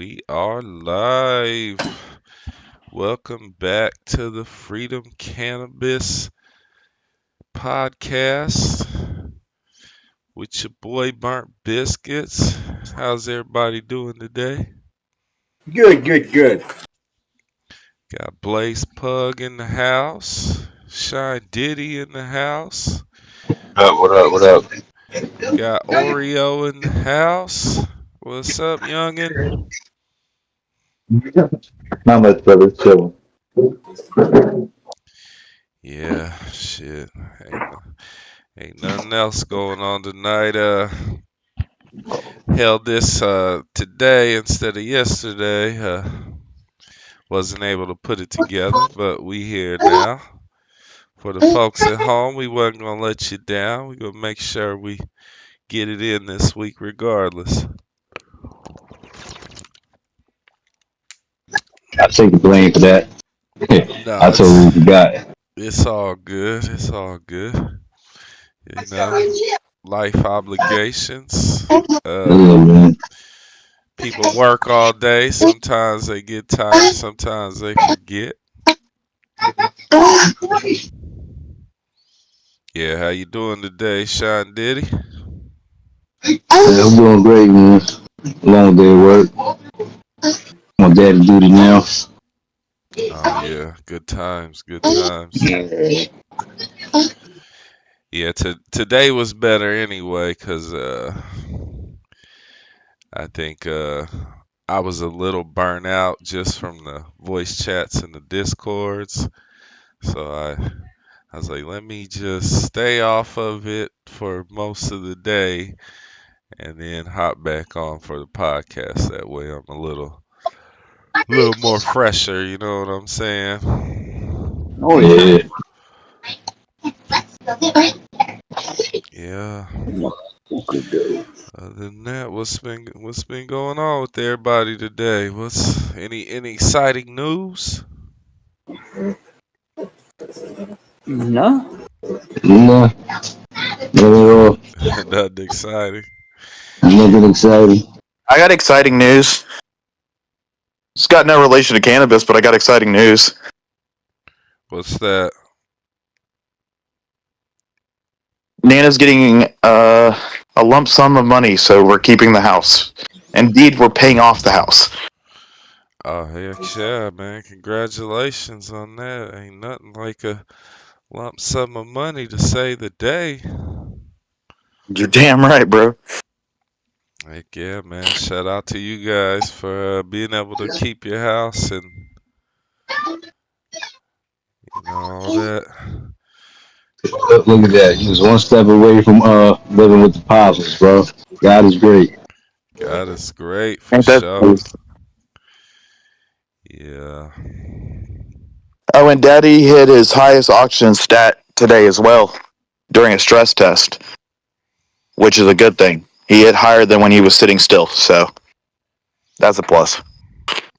We are live. Welcome back to the Freedom Cannabis Podcast with your boy Burnt Biscuits. How's everybody doing today? Good. Got Blaze Pug in the house. Shine Diddy in the house. What up? Got Oreo in the house. What's up, youngin'? Not much, brother. Chilling. Yeah, shit. Ain't nothing else going on tonight. Held this today instead of yesterday. Wasn't able to put it together, but we here now. For the folks at home, we wasn't gonna let you down. We gonna make sure we get it in this week regardless. I take the blame for that. No, I totally forgot. it's all good. It's all good. You know, life obligations. Man. People work all day. Sometimes they get tired. Sometimes they forget. Yeah, how you doing today, Sean Diddy? I'm doing great, man. Long day of work. My daddy duty now. Oh yeah, good times, good times. Yeah, today was better anyway, 'cause I think I was a little burnt out just from the voice chats and the discords. So I was like, let me just stay off of it for most of the day and then hop back on for the podcast. That way I'm a little more fresher, you know what I'm saying? Oh yeah. Yeah. Other than that, what's been going on with everybody today? What's any exciting news? No? No, not at all. Nothing exciting. Nothing exciting. I got exciting news. It's got no relation to cannabis, but I got exciting news. What's that? Nana's getting a lump sum of money, so we're keeping the house. Indeed, we're paying off the house. Oh heck yeah, man! Congratulations on that. Ain't nothing like a lump sum of money to save the day. You're damn right, bro. Heck yeah, man! Shout out to you guys for being able to keep your house and all that. Look at that. You was one step away from living with the Positives, bro. God is great. God is great for Ain't that sure. cool? Yeah. Oh, and Daddy hit his highest oxygen stat today as well during a stress test, which is a good thing. He hit higher than when he was sitting still, so that's a plus.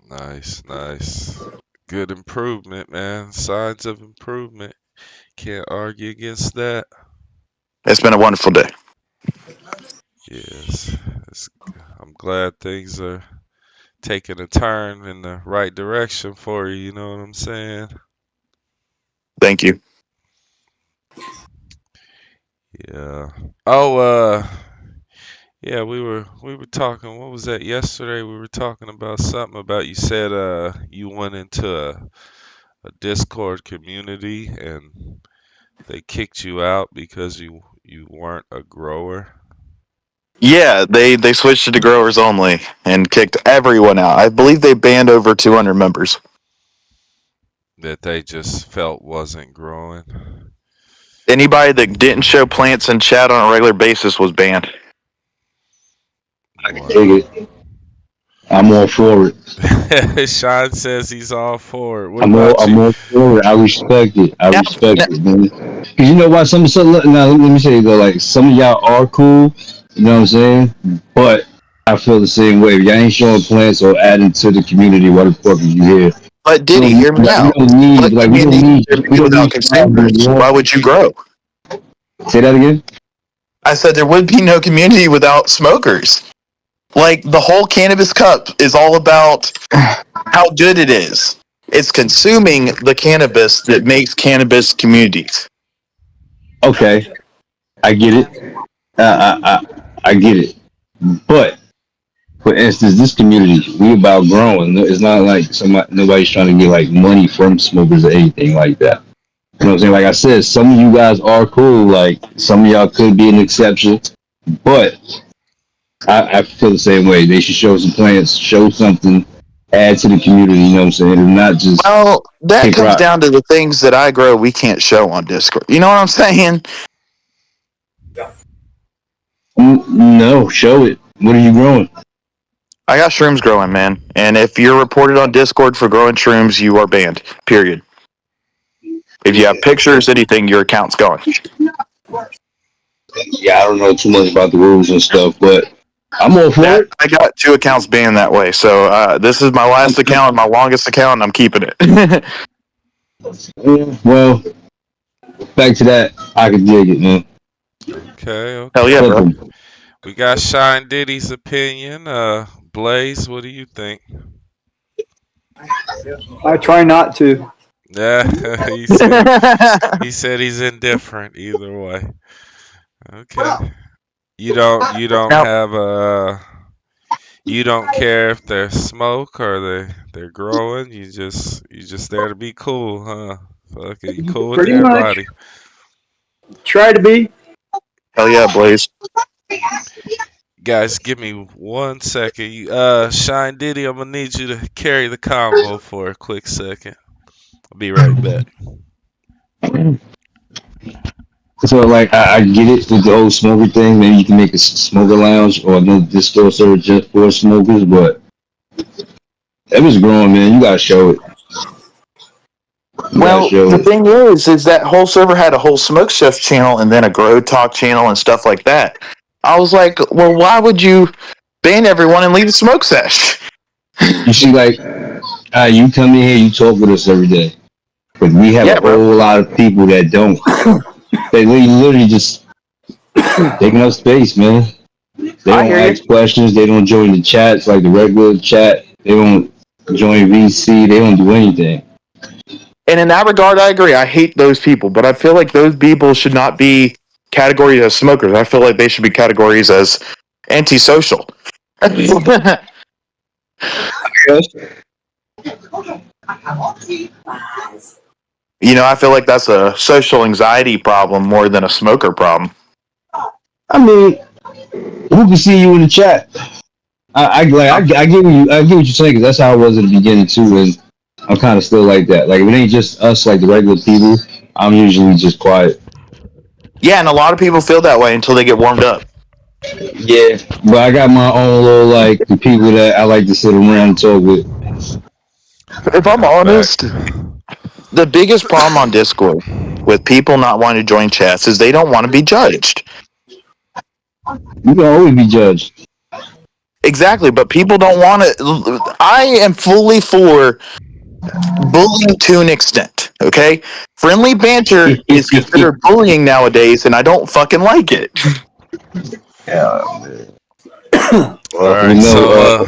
Nice. Good improvement, man. Signs of improvement. Can't argue against that. It's been a wonderful day. Yes. I'm glad things are taking a turn in the right direction for you, you know what I'm saying? Thank you. Yeah. Oh, yeah, we were talking, what was that yesterday? We were talking about something about you said you went into a Discord community and they kicked you out because you weren't a grower. Yeah, they switched it to growers only and kicked everyone out. I believe they banned over 200 members. That they just felt wasn't growing. Anybody that didn't show plants in chat on a regular basis was banned. I can dig it. I'm all for it. Sean says he's all for it. What I'm about you? all for it. I respect it. I Now, respect it, man. Cause you know why now let me say though, like some of y'all are cool, you know what I'm saying? But I feel the same way. If y'all ain't showing plants or adding to the community, what the fuck are you here? but Diddy, hear me out. We don't need But like we don't need without consumers, why would you grow? Say that again? I said there would be no community without smokers. Like the whole cannabis cup is all about how good it is. It's consuming the cannabis that makes cannabis communities. Okay, I get it. I get it. But for instance, this community, we about growing. It's not like nobody's trying to get like money from smokers or anything like that. You know what I'm saying? Like I said, some of you guys are cool. Like some of y'all could be an exception, but I feel the same way. They should show some plants, show something, add to the community. You know what I'm saying? And not just Well, that kick comes rock. down to the things that I grow we can't show on Discord. You know what I'm saying? No, show it. What are you growing? I got shrooms growing, man. And if you're reported on Discord for growing shrooms, you are banned. Period. If you have pictures, anything, your account's gone. Yeah, I don't know too much about the rules and stuff, but I'm all for it. I got 2 accounts banned that way. So this is my last account, my longest account, and I'm keeping it. Well, back to that, I can dig it, man. Okay, Hell yeah, okay. bro. We got Shine Diddy's opinion. Blaze, what do you think? I try not to. Yeah, he said he's indifferent either way. Okay. You don't Now, have you don't care if they're smoke or they're growing. You just there to be cool, huh? Fuck it, you cool with Pretty much. everybody. Try to be. hell yeah, Blaze. Guys, give me 1 second. Shine Diddy, I'm gonna need you to carry the convo for a quick second. I'll be right back. So, like, I get it with the whole smoker thing. Maybe you can make a smoker lounge or another disco server just for smokers, but that was growing, man. You gotta show it. Well, the thing is that whole server had a whole Smoke Chef channel and then a Grow Talk channel and stuff like that. I was like, well, why would you ban everyone and leave the smoke sesh? You see, like, you come in here, you talk with us every day, but we have Yeah, a bro. whole lot of people that don't. They literally just taking up space, man. They don't hear you. ask questions. They don't join the chats like the regular chat. They don't join VC. They don't do anything. And in that regard, I agree. I hate those people, but I feel like those people should not be categories as smokers. I feel like they should be categories as antisocial. You know, I feel like that's a social anxiety problem more than a smoker problem. I mean, who can see you in the chat? I get what you're saying, because that's how I was at the beginning too, and I'm kind of still like that. Like, if it ain't just us, like the regular people, I'm usually just quiet. Yeah, and a lot of people feel that way until they get warmed up. Yeah, but I got my own little, like, the people that I like to sit around and talk with. If I'm honest, the biggest problem on Discord with people not wanting to join chats is they don't want to be judged. You can always be judged. Exactly, but people don't want to. I am fully for bullying to an extent, okay? Friendly banter is considered bullying nowadays, and I don't fucking like it. Alright, so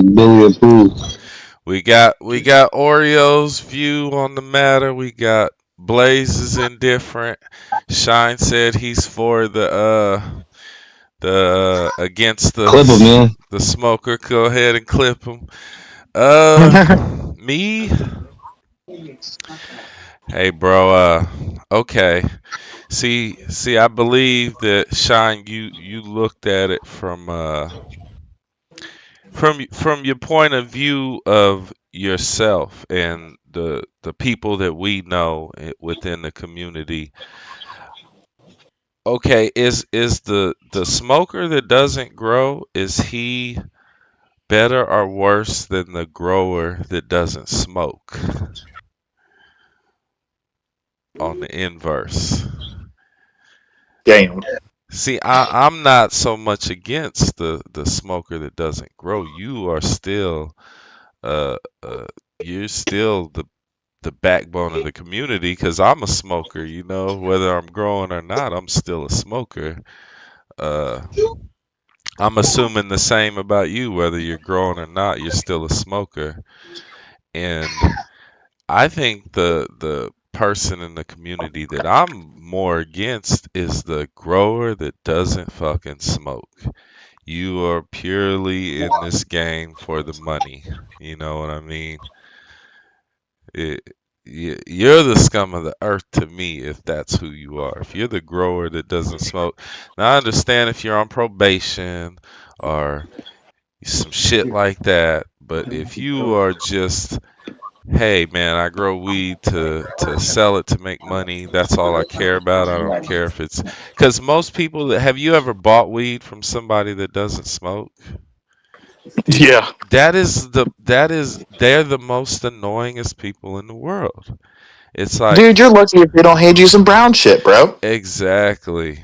Billy approved. we got Oreo's view on the matter. We got Blaze is indifferent. Shine said he's for the against Clip him, man. the smoker. Go ahead and clip him. Me? Hey, bro. Okay. See, I believe that Shine, you looked at it from your point of view of yourself and the people that we know within the community. Okay, is the smoker that doesn't grow, is he better or worse than the grower that doesn't smoke? On the inverse. Damn. See, I'm not so much against the smoker that doesn't grow. You are still you're still the backbone of the community, because I'm a smoker, you know, whether I'm growing or not, I'm still a smoker. I'm assuming the same about you, whether you're growing or not, you're still a smoker. And I think the person in the community that I'm more against is the grower that doesn't fucking smoke. You are purely in this game for the money. You know what I mean? It, you're the scum of the earth to me if that's who you are. If you're the grower that doesn't smoke. Now I understand if you're on probation or some shit like that, but if you are just, hey man, I grow weed to sell it to make money, that's all I care about. I don't care if it's because most people that have you ever bought weed from somebody that doesn't smoke? Yeah. They're the most annoyingest people in the world. It's like Dude, you're lucky if they don't hand you some brown shit, bro. exactly.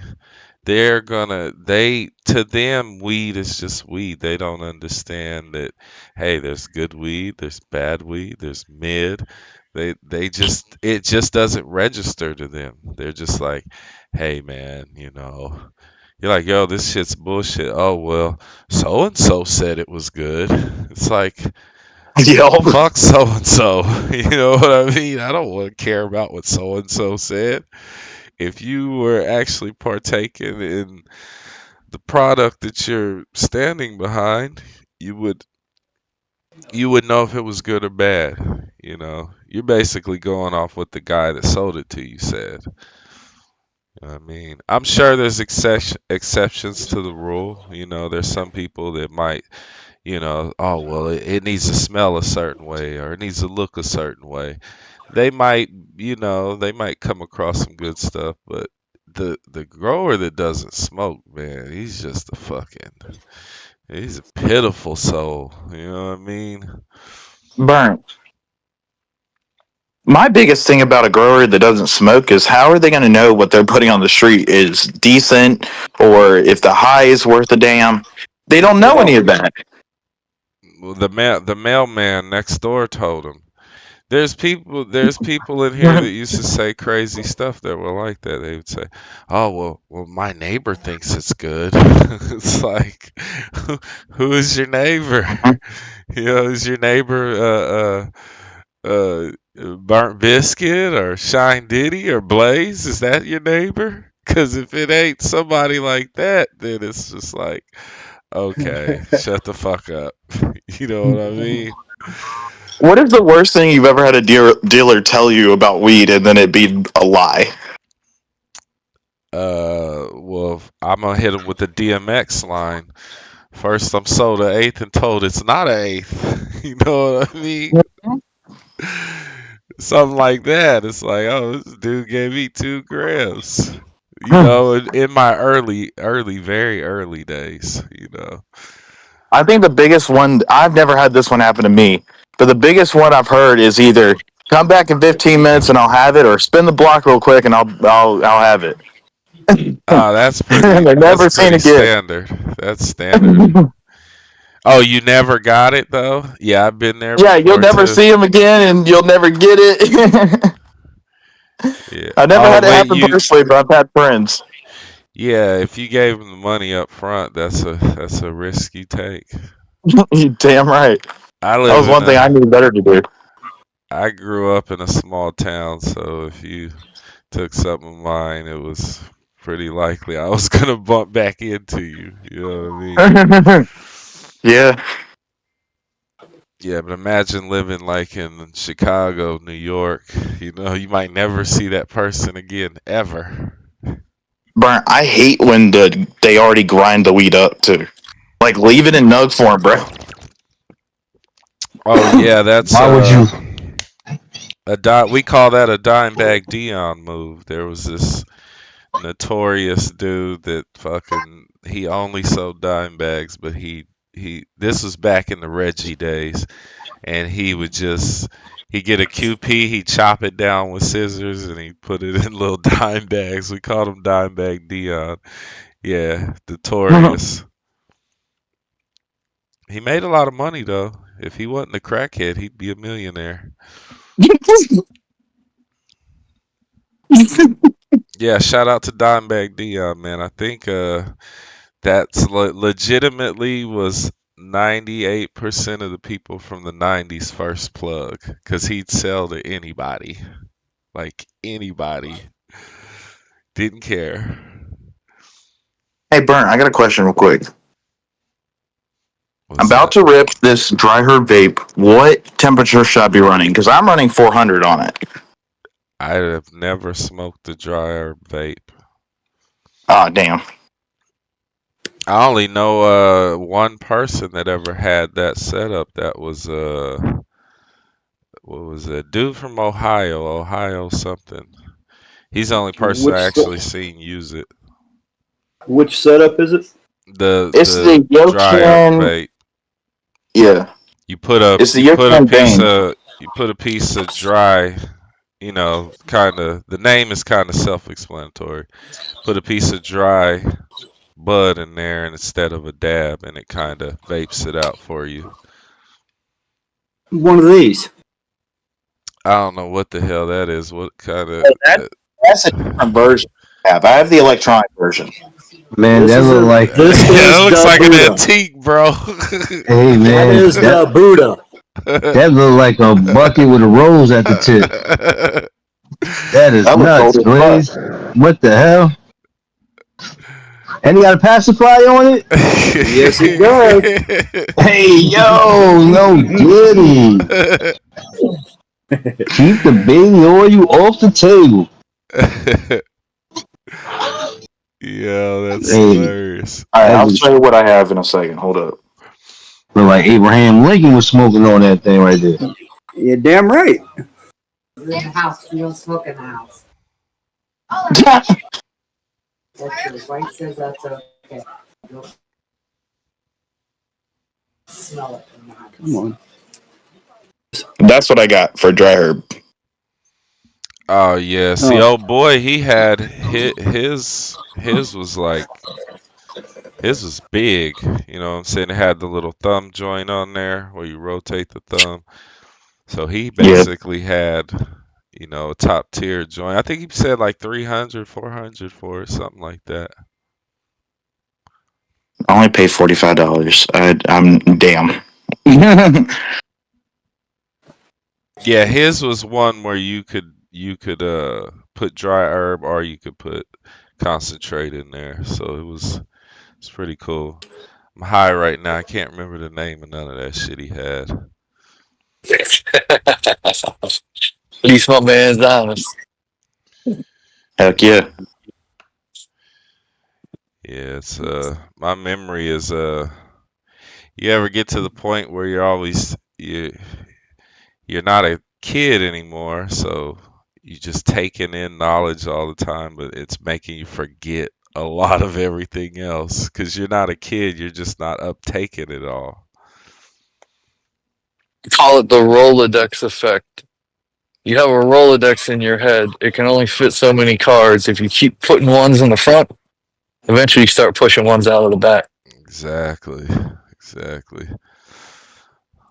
They to them weed is just weed. They don't understand that hey, there's good weed, there's bad weed, there's mid. They just it just doesn't register to them. They're just like, hey man, you're like, yo, this shit's bullshit. Oh well, so and so said it was good. It's like Yo. fuck so and so. You know what I mean? I don't want to care about what so and so said. If you were actually partaking in the product that you're standing behind, you would you would know if it was good or bad. You're basically going off what the guy that sold it to you said. I mean, I'm sure there's exceptions to the rule. There's some people that might, oh well, it needs to smell a certain way or it needs to look a certain way. They might, they might come across some good stuff, but the grower that doesn't smoke, man, he's a pitiful soul. You know what I mean? Burn. My biggest thing about a grower that doesn't smoke is how are they going to know what they're putting on the street is decent or if the high is worth a damn? They don't know any of that. Well, the mailman next door told him. There's people in here that used to say crazy stuff that were like that. They would say, "Oh well, my neighbor thinks it's good." It's like, who is your neighbor? Is your neighbor Burnt Biscuit or Shine Diddy or Blaze? Is that your neighbor? Because if it ain't somebody like that, then it's just like, okay, shut the fuck up. You know what I mean? What is the worst thing you've ever had a dealer tell you about weed and then it be a lie? Well, I'm gonna hit him with the DMX line. First, I'm sold an eighth and told it's not an eighth. You know what I mean? Something like that. It's like, oh, this dude gave me 2 grams. In my very early days. I think the biggest one, I've never had this one happen to me, but the biggest one I've heard is either come back in 15 minutes and I'll have it, or spin the block real quick and I'll have it. Oh, They're that's never seen pretty again. standard. That's standard. Oh, you never got it though? Yeah, I've been there Yeah, you'll before never too. see them again and you'll never get it. Yeah. I never Oh, had it wait, happen you personally, but I've had friends. yeah, if you gave them the money up front, that's a risk you take. You damn right. I That live was in one thing I a knew better to do. I grew up in a small town, so if you took something of mine, it was pretty likely I was gonna bump back into you. You know what I mean? Yeah. Yeah, but imagine living like in Chicago, New York. You might never see that person again, ever. Burn, I hate when they already grind the weed up too. Like leave it in nug form, bro. Oh yeah, that's Why would you? we call that a dime bag Dion move. There was this notorious dude that fucking he only sold dime bags, but he this was back in the Reggie days, and he would just he get a QP, he chop it down with scissors, and he put it in little dime bags. We called him Dime Bag Dion. Yeah, notorious. He made a lot of money though. If he wasn't a crackhead, he'd be a millionaire. Yeah, shout out to Dimebag Dion, man. I think That's legitimately was 98% of the people from the 90s first plug because he'd sell to anybody. Like anybody. Didn't care. Hey, Burnt, I got a question real quick. I'm What's about that? to rip this dry herb vape. What temperature should I be running? Because I'm running 400 on it. I have never smoked a dry herb vape. Ah, damn. I only know one person that ever had that setup. That was what was it? Dude from Ohio something. He's the only person I Which actually seen use it. which setup is it? It's The the dry herb Yokin. vape. Yeah, You put a it's the you put a Yokin piece Bane. of you put a piece of dry, kind of the name is kind of self-explanatory. Put a piece of dry bud in there and instead of a dab, and it kind of vapes it out for you. One of these. I don't know what the hell that is. What kind of? Oh, that's a different version. I have the electronic version. Man, This that is look a like this That is looks the like an Buddha. antique, bro. hey That man, is the Buddha. that look like a bucket with a rose at the tip. That is That looks old nuts, as fuck. Glaze. What the hell? And he got a pacifier on it? Yes, it does. Hey yo, no goody. Keep the baby oil off the table. Yeah, that's Hey, hilarious. All right, that I'll was show you what I have in a second. Hold up. look like Abraham Lincoln was smoking on that thing right there. You're damn right. You're in the house. You don't smoke in the house. That's your wife says that's okay. You'll smell it in the house. Come on. That's what I got for dry herb. Oh yeah, see, Oh, old boy, he had his was like his was big. You know what I'm saying? It had the little thumb joint on there where you rotate the thumb. So he Yeah, basically had, a top tier joint. I think he said like 300, 400 for it, something like that. I only paid $45. I'm damn. Yeah, his was one where you could put dry herb or you could put concentrate in there. So it's pretty cool. I'm high right now. I can't remember the name of none of that shit he had. At least my man's honest. Heck yeah. Yeah, it's my memory is you ever get to the point where you're not a kid anymore, so you just taking in knowledge all the time, but it's making you forget a lot of everything else because you're not a kid, you're just not uptaking it all. Call it the Rolodex effect. You have a Rolodex in your head. It can only fit so many cards. If you keep putting ones in the front, eventually you start pushing ones out of the back. Exactly. Exactly.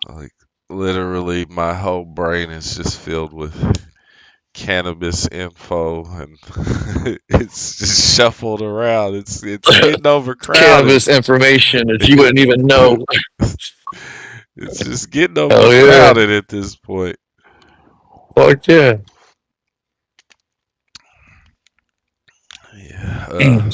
Like literally my whole brain is just filled with cannabis info and it's just shuffled around. It's getting overcrowded. Cannabis information that you wouldn't even know. It's just getting Hell yeah. overcrowded at this point. Fuck yeah. Yeah. I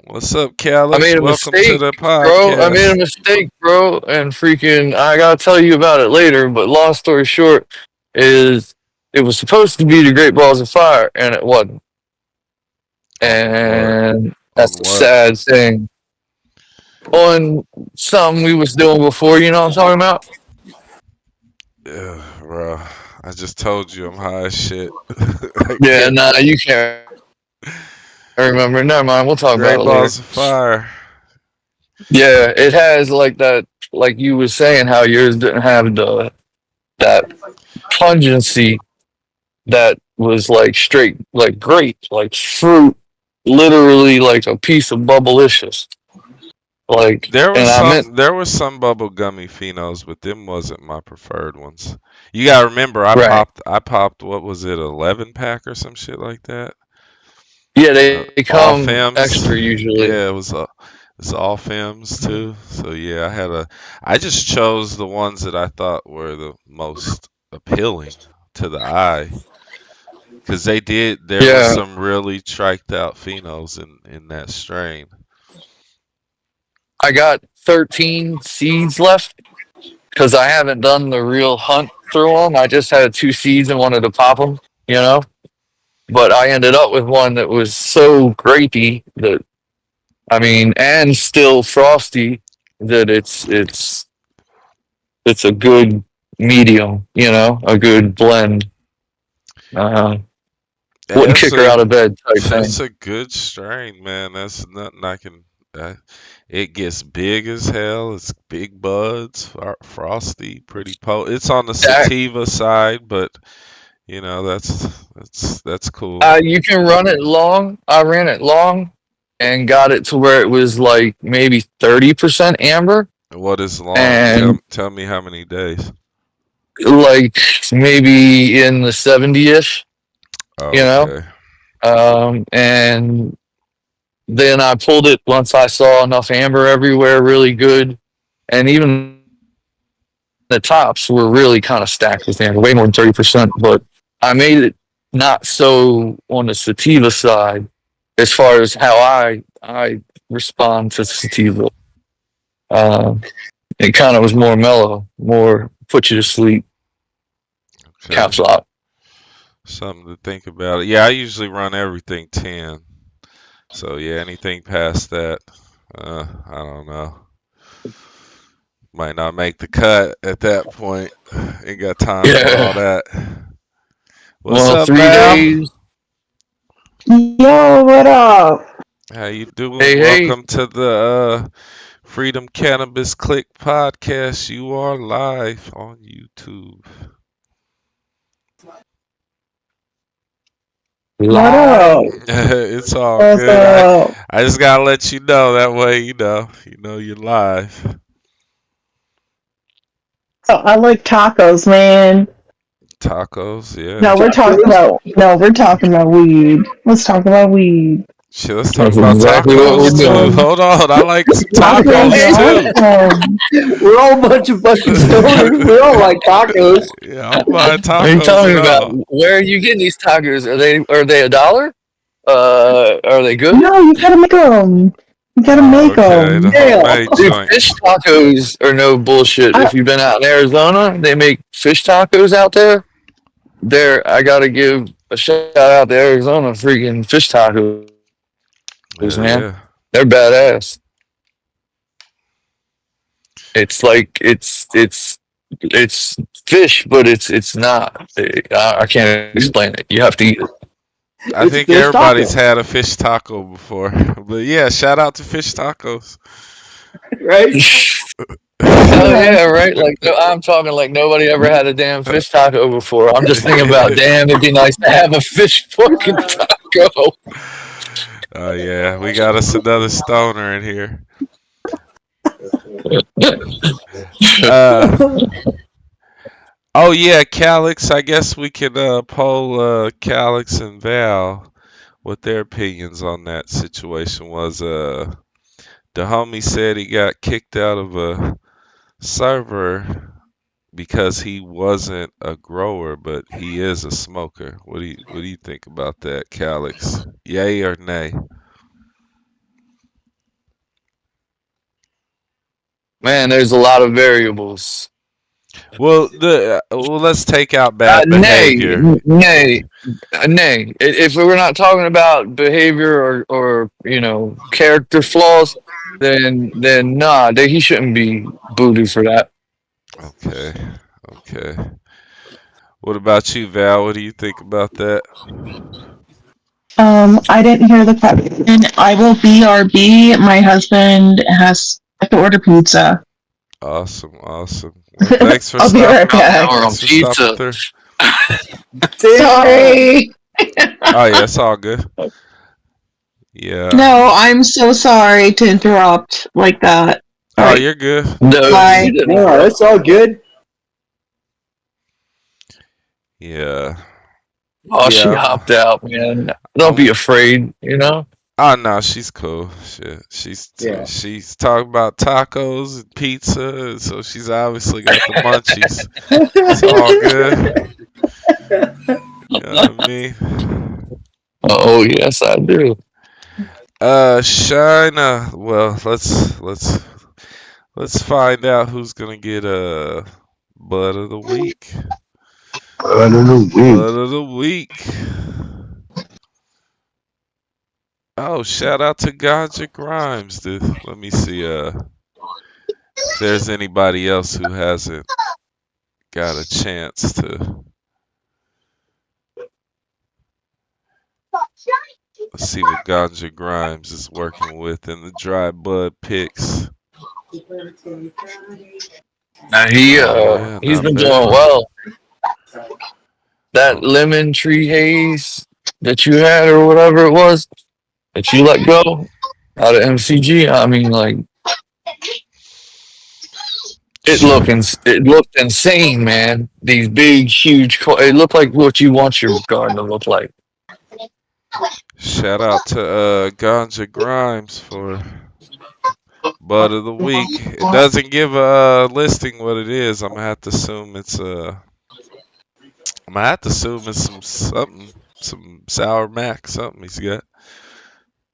What's up, Callus? made a Welcome to mistake, the bro. I made a podcast. mistake, bro. And freaking, I gotta tell you about it later. But long story short, is it was supposed to be the Great Balls of Fire, and it wasn't. On what? And On that's the what? sad thing. On something we was doing before, you know what I'm talking about? Yeah, bro. I just told you I'm high as shit. I Yeah, can't. nah, you can't remember. Never mind. We'll talk about Great it later. balls of fire. Yeah, it has like that, like you were saying, how yours didn't have that pungency that was like straight, like grape, like fruit, literally like a piece of bubblicious. Like, There and was I meant some there was some bubble gummy phenos, but them wasn't my preferred ones. You gotta remember right. I popped what was it, 11 pack or some shit like that? Yeah, Uh, they all come Fems. extra usually. Yeah, it was It's all films too. So yeah, I just chose the ones that I thought were the most appealing to the eye. Because there was Yeah, some really triked out phenols in that strain. I got 13 seeds left because I haven't done the real hunt through them. I just had 2 seeds and wanted to pop them, you know. But I ended up with one that was so grapey that I mean, and still frosty that it's a good medium, you know, a good blend. Uh, Yeah, wouldn't kick her out of bed type thing. that's a good strain, man. That's nothing I can. It gets big as hell. It's big buds, frosty, pretty potent. It's on the That sativa side, but that's cool. you can run it long. I ran it long and got it to where it was like maybe 30% amber What is long? and Tell me how many days. like maybe in the 70-ish, you Oh, know. okay. And then I pulled it once I saw enough amber everywhere, really good, and even the tops were really kind of stacked with amber, way more than 30%. But I made it not so on the sativa side as far as how I respond to sativa. Uh, it kind of was more mellow, more put you to sleep, Okay. caps lock. Something to think about. Yeah, I usually run everything 10. So yeah, anything past that, I don't know. Might not make the cut at that point. Ain't got time for all Yeah. that. What's Well, up, three Val? days. Yo, what up? How you doing? Hey, hey. Welcome to the Freedom Cannabis Click podcast. You are live on YouTube. What up? It's all What's good. up? I just gotta let you know that way you know you're live. So I like tacos, man. Tacos, yeah. No, we're talking about weed. Let's talk about weed. Shit, let's talk That's about exactly what we're tacos too. doing. Hold on, I like some Tacos tacos too. are awesome. We're all a bunch of fucking stoners. We all like tacos. Yeah, I'm buying What are you tacos talking and about? all. Where are you getting these tacos? Are they $1? Are they good? No, you gotta make them. You gotta Oh, make okay, the them. Yeah. homemade Dude, joint. fish tacos are no bullshit. I, If you've been out in Arizona, they make fish tacos out there. I gotta give a shout out to Arizona freaking fish tacos, Yeah, man. yeah. They're badass. It's like it's fish, but it's not. I can't explain it. You have to eat it. I It's think fish everybody's taco, had a fish taco before. But yeah, shout out to fish tacos. right? Hell yeah. yeah, right? Like I'm talking like nobody ever had a damn fish taco before. I'm just thinking about damn, it'd be nice to have a fish fucking taco. Oh yeah, we got us another stoner in here. Uh, oh yeah, Calix. I guess we could poll Calix and Val what their opinions on that situation was. The homie said he got kicked out of a server because he wasn't a grower, but he is a smoker. What do you think about that, Calix? Yay or nay? Man, there's a lot of variables. Well, let's take out bad Nay, behavior. nay, nay. If we're not talking about behavior or character flaws, then nah, he shouldn't be booted for that. Okay, okay. What about you, Val? What do you think about that? I didn't hear the question. I will BRB. My husband has to order pizza. Awesome, awesome. Well, thanks for I'll be right stopping. back. Or on Thanks for stopping pizza. through. Sorry. Oh yeah, it's all good. Yeah. No, I'm so sorry to interrupt like that. Oh, Alright, you're good. No, bye. you didn't. No, it's all good. Yeah. Oh, she Yeah. hopped out, man. Don't I'm be afraid, you know? Oh no, she's cool. Shit, Yeah. she's talking about tacos and pizza, so she's obviously got the munchies. It's all good. You know what I mean? Oh yes, I do. Shina. Well, let's find out who's gonna get a bud of the week. Bud of the week. Bud of the week. Oh, shout out to Ganja Grimes. Let me see if there's anybody else who hasn't got a chance to. Let's see what Ganja Grimes is working with in the dry bud picks. Now Oh yeah, he's not been doing bad. well. That Oh, lemon tree haze that you had or whatever it was that you let go out of MCG. I mean, like it looked insane, man. These big, huge. It looked like what you want your garden to look like. shout out to Ganja Grimes for bud of the week. It doesn't give a listing what it is. I'm gonna have to assume it's some something, some sour mac, something he's got.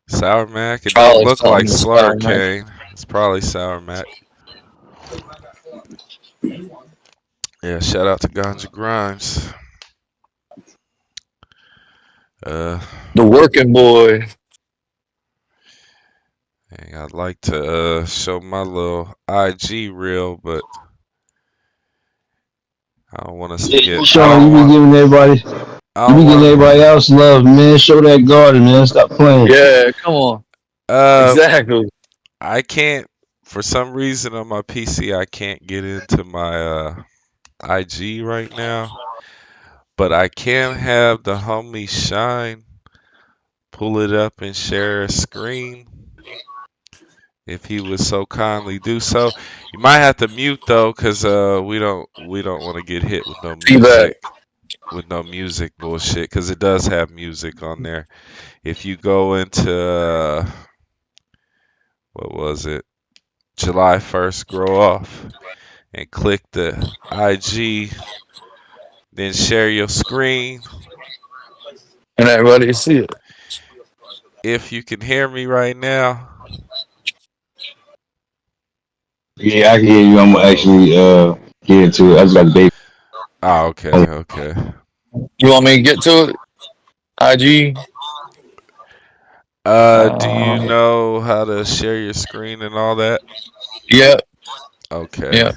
Sour mac. It don't Probably look like something slaughter inspiring. cane. It's probably sour mac. Yeah, shout out to Ganja Grimes. Uh, The working boy. I'd like to show my little IG reel, but I don't want us to Yeah, get. I Sean, don't you be want. giving everybody, I you don't be giving everybody want. else love, man. Show that garden, man. Stop playing. Yeah, come on. Uh, Exactly. I can't. For some reason on my PC, I can't get into my IG right now. But I can have the homie Shine pull it up and share a screen if he would so kindly do so. You might have to mute though, cause we don't want to get hit with no Feedback. music bullshit, cause it does have music on there. If you go into what was it, July 1st Grow Off, and click the IG, then share your screen. And everybody see it. If you can hear me right now. Yeah, I can hear you. I'm gonna actually get into it. I just got the baby. Oh, okay. You want me to get to it? IG. Do you Uh, know how to share your screen and all that? yeah, Okay. yeah,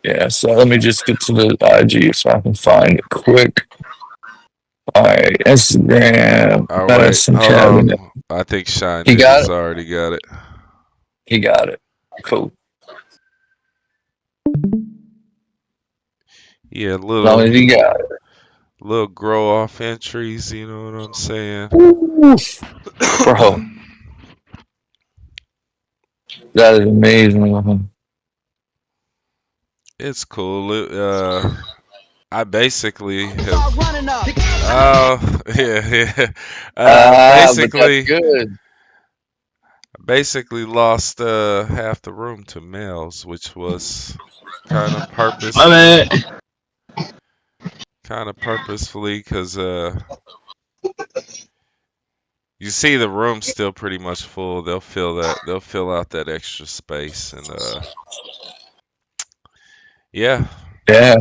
yeah. So let me just get to the IG so I can find it quick. All right, Instagram, Oh wait, medicine hold cabinet. on. I think Shine He got Diddy's it. already got it. He got it. Cool. Yeah, As long as he got it. little grow off entries, you know what I'm saying? Oof, bro, that is amazing. It's cool. I basically have. Oh yeah. But that's good. Basically lost half the room to males, which was kind of My man. purposefully, because you see the room's still pretty much full. They'll fill out that extra space, and yeah. Yeah,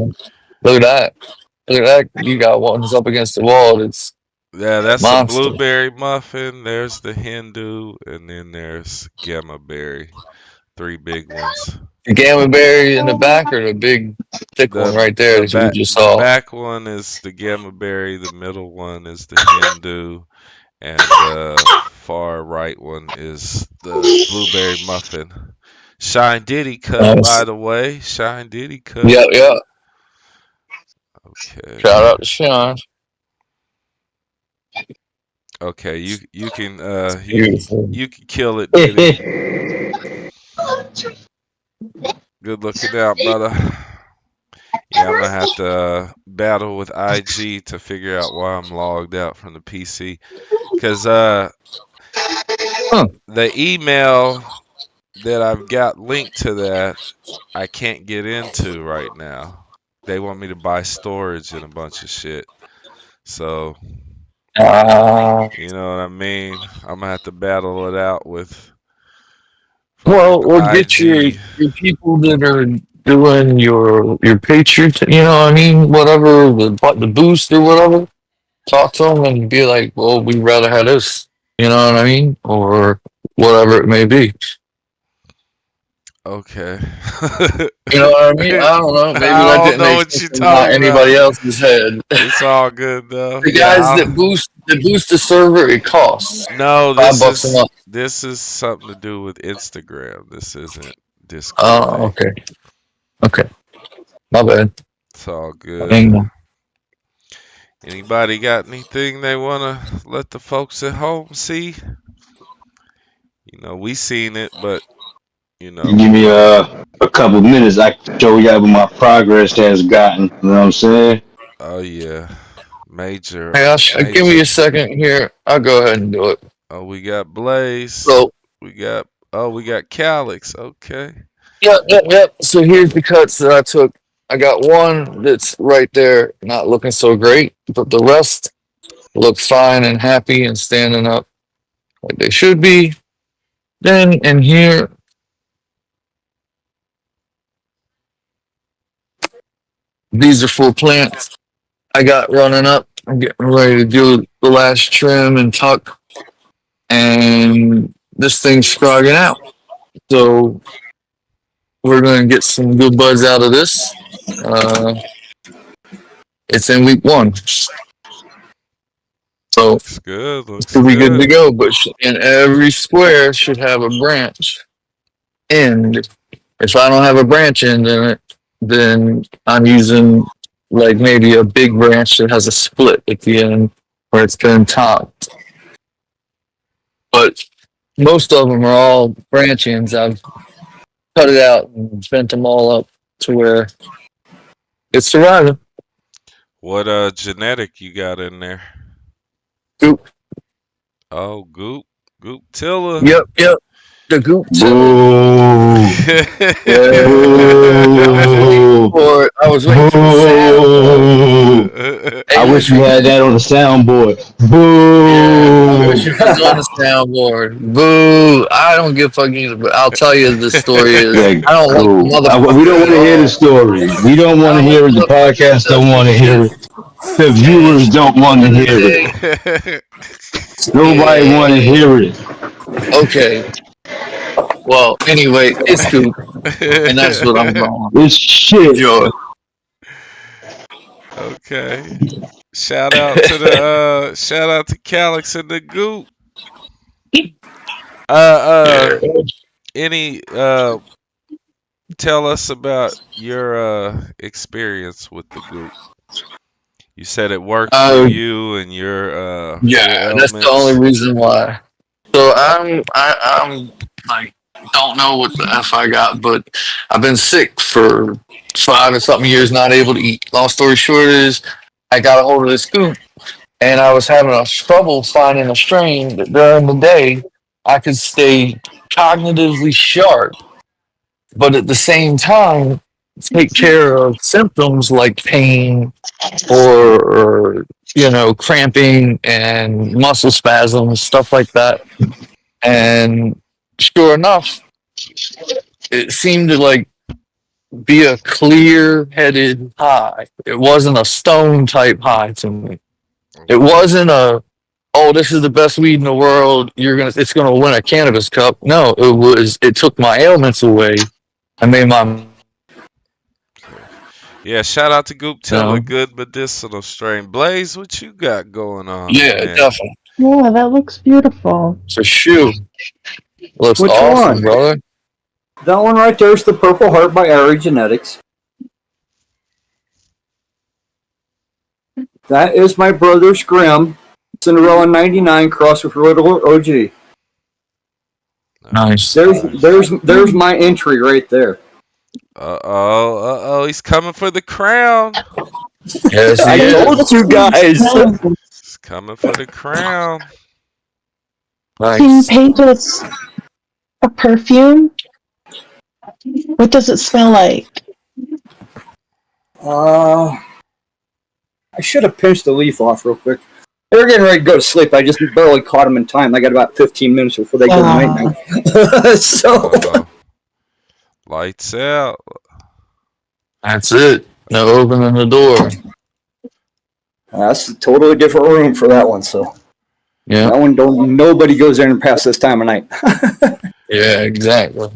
look at that. Look at that. You got ones up against the wall. It's Yeah, that's the monster. blueberry muffin. There's the Hindu, and then there's gamma berry. 3 big ones. The gamma berry in the back or the big thick one right there that you just The saw? back one is the gamma berry. The middle one is the Hindu, and the far right one is the blueberry muffin. Shine Diddy cut, Nice. by the way. Shine Diddy cut. Yeah. Okay. Shout out to Sean. Okay, you can Beautiful. you can kill it, Diddy. Good looking out, brother. Yeah, I'm gonna have to battle with IG to figure out why I'm logged out from the PC. Cause Huh. the email that I've got linked to that, I can't get into right now. They want me to buy storage and a bunch of shit. So, Uh, you know what I mean? I'm gonna have to battle it out with fucking well, get IG. your people that are doing your Patriot, you know what I mean? Whatever, the boost or whatever. Talk to them and be like, well, we'd rather have this, you know what I mean? Or whatever it may be. Okay. You know what I mean? I don't know. Maybe that I don't didn't know make what you're sense in not talking about. anybody else's head. It's all good though. The Yeah. guys that boost the server, it costs No, $5 a month. this is something to do with Instagram. This isn't Discord Oh, thing. okay. Okay. My bad. It's all good. Hang on. Anybody got anything they wanna let the folks at home see? You know, we seen it, but you know. Give me a couple minutes. I can show you what my progress has gotten. You know what I'm saying? Oh yeah. Major, Hey, give me major. a second here. I'll go ahead and do it. Oh, we got Blaze. So, We got Calix. Okay. yep. So here's the cuts that I took. I got one that's right there, not looking so great, but the rest look fine and happy and standing up like they should be. Then in here, these are full plants I got running up. I'm getting ready to do the last trim and tuck, and this thing's scrogging out. So we're going to get some good buds out of this. It's in week 1. So Looks good. Looks should be good to good. go. But in every square should have a branch end. If I don't have a branch end in it, then I'm using like maybe a big branch that has a split at the end where it's been topped. But most of them are all branch ends. I've cut it out and bent them all up to where it's surviving. What genetic you got in there? Goop. Oh, Goop. Goop Tilla. Yep. The goop too. Boo. Boo. I was waiting for the sound. Boo. I wish we had that on the soundboard. Boo. Yeah, I wish it was on the soundboard. Boo. I don't give a fuck either, but I'll tell you the story is. Yeah, I don't cool. like the motherfucker. We don't want to hear the story. We don't want to hear it. The podcast don't want to hear it. The viewers don't want to hear it. Nobody want to hear it. Okay. Well, anyway, it's Goop, and that's what I'm going. It's shit. Enjoy. Okay. Shout out to Calix and the Goop. Any tell us about your experience with the Goop. You said it worked for you and your Yeah, your that's the ailments. only reason why. So I'm like don't know what the F I got, but I've been sick for 5 or something years, not able to eat. Long story short is I got a hold of this Goop and I was having a trouble finding a strain that during the day I could stay cognitively sharp, but at the same time take care of symptoms like pain or cramping and muscle spasms, stuff like that. And sure enough, it seemed to like be a clear-headed high. It wasn't a stone type high to me. It wasn't a, oh, this is the best weed in the world. It's gonna win a cannabis cup. No, it took my ailments away. I made my. Yeah, shout out to Goop Tiller, No. good medicinal strain. Blaze, what you got going on? Yeah, man? definitely. Yeah, that looks beautiful. For sure. Looks Which awesome, one? brother. That one right there is the Purple Heart by Ari Genetics. That is my brother's Grim Cinderella 99 cross with Little OG. Nice. There's my entry right there. He's coming for the crown. Yes, I he is. told you guys. He's coming for the crown. Can you Nice. paint us a perfume? What does it smell like? I should have pinched the leaf off real quick. They were getting ready to go to sleep. I just barely caught them in time. I got about 15 minutes before they go to night night. So Lights out. That's it. No opening the door. that's a totally different room for that one. So Yeah. that one nobody goes there and past this time of night. Yeah, exactly.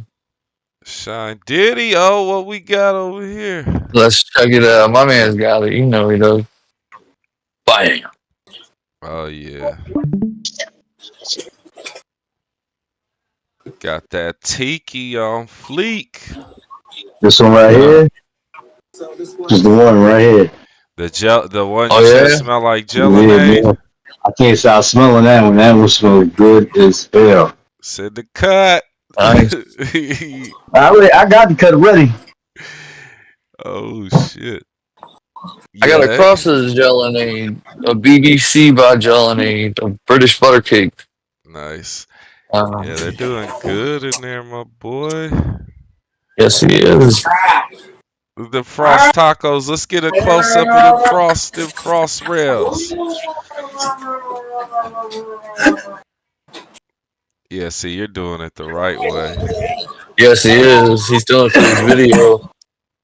Shine Diddy. Oh, what we got over here? Let's check it out. My man's got it. You know he does. Bam. Oh, yeah. Got that tiki on fleek. This one right here. Just the one right here. The one Oh, you said yeah? smell like Yeah, gelinade. man. I can't stop smelling that one. That one smells good as hell. Said the cut. Nice. I got the cut ready. Oh shit. I got a Yeah, Crosses Gelinade, a BBC by Gelinade, a British Butter Cake. nice. Um, Yeah, they're doing good in there, my boy. yes, he is. The frost tacos. Let's get a close up of them frost rails. Yeah, see, you're doing it the right way. Yes, he is. He's doing it to his video.